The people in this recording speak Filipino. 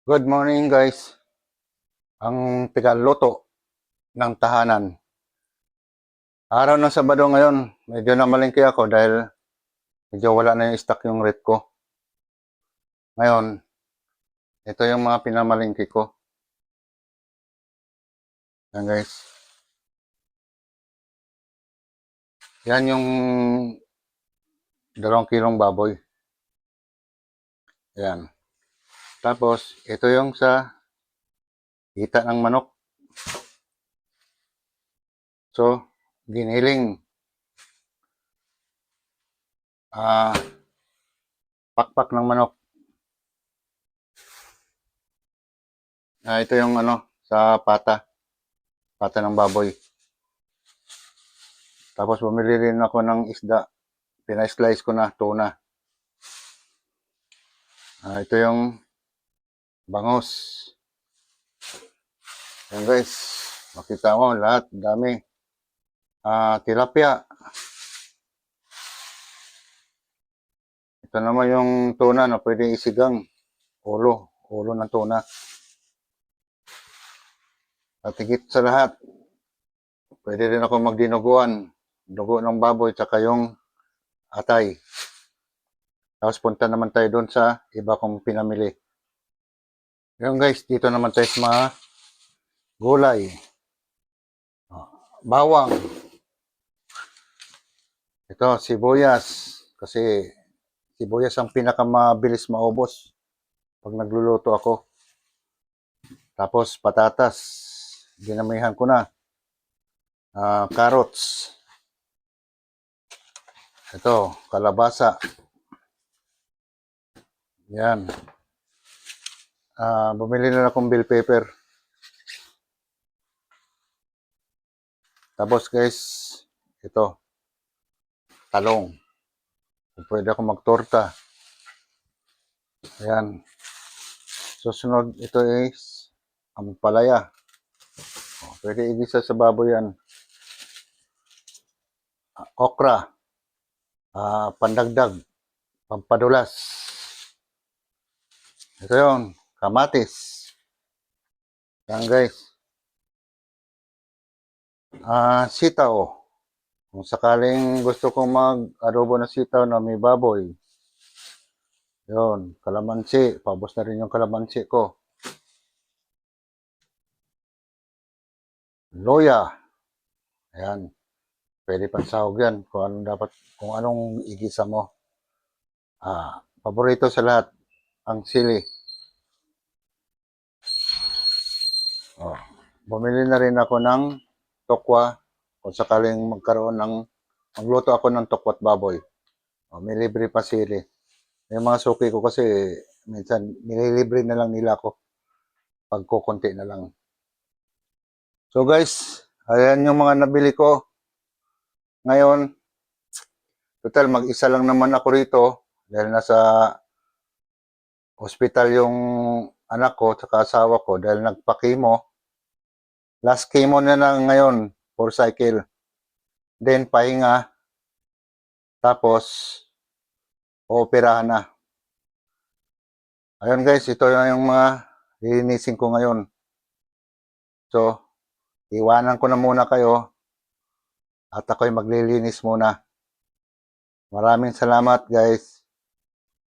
Good morning guys. Ang tigaluto ng tahanan. Araw ng Sabado ngayon, medyo namalingki ako dahil medyo wala na yung stock yung rate ko. Ngayon, ito yung mga pinamalingki ko. Yan guys. Yan yung 2 kilong baboy. Yan. Tapos, ito yung sa hita ng manok. So, giniling. Pakpak ng manok. Ito yung sa pata. Pata ng baboy. Tapos bumili rin ako ng isda. Pina-slice ko na, tuna. Ito yung bangus. Yan guys. Makita mo lahat. Dami. Tilapia. Ito naman yung tuna na pwede isigang. Ulo. Ulo ng tuna. At higit sa lahat, pwede rin ako magdinuguan. Dugo ng baboy, tsaka yung atay. Tapos punta naman tayo doon sa iba kong pinamili. Yung guys, dito naman tayo sa mga gulay. Bawang. Ito, sibuyas. Kasi sibuyas ang pinakamabilis maubos pag nagluluto ako. Tapos patatas. Dinamihan ko na. Carrots. Ito, kalabasa. Yan. Bumili na akong bell pepper. Tapos guys, ito, talong. Pwede ako magtorta. Ayan. Susunod, ito is ampalaya. Pwede igisa sa baboy yan. Okra. Pandagdag. Pampadulas. Ito yun. Kamatis. Yan guys. Sitaw. Kung sakaling gusto kong mag-adobo ng sitaw na may baboy. Yun. Kalamansi. Paubos na rin yung kalamansi ko. Loya. Ayan. Pwede pang sahog yan. Kung anong igisa mo. Paborito sa lahat. Ang sili. Bumili na rin ako ng tokwa. Kung sakaling magluto ako ng tokwat baboy. May libre pa sili. Yung mga suki ko kasi minsan nililibre na lang nila ako. Pagkukunti na lang. So guys, ayan yung mga nabili ko. Ngayon, total mag-isa lang naman ako rito dahil nasa hospital yung anak ko at asawa ko dahil nagpa-chemo. Last chemo na ngayon, 4 cycle. Then pahinga. Tapos ooperahan na. Ayun guys, ito yung mga lilinisin ko ngayon. So, iwanan ko na muna kayo at ako'y maglilinis muna. Maraming salamat guys.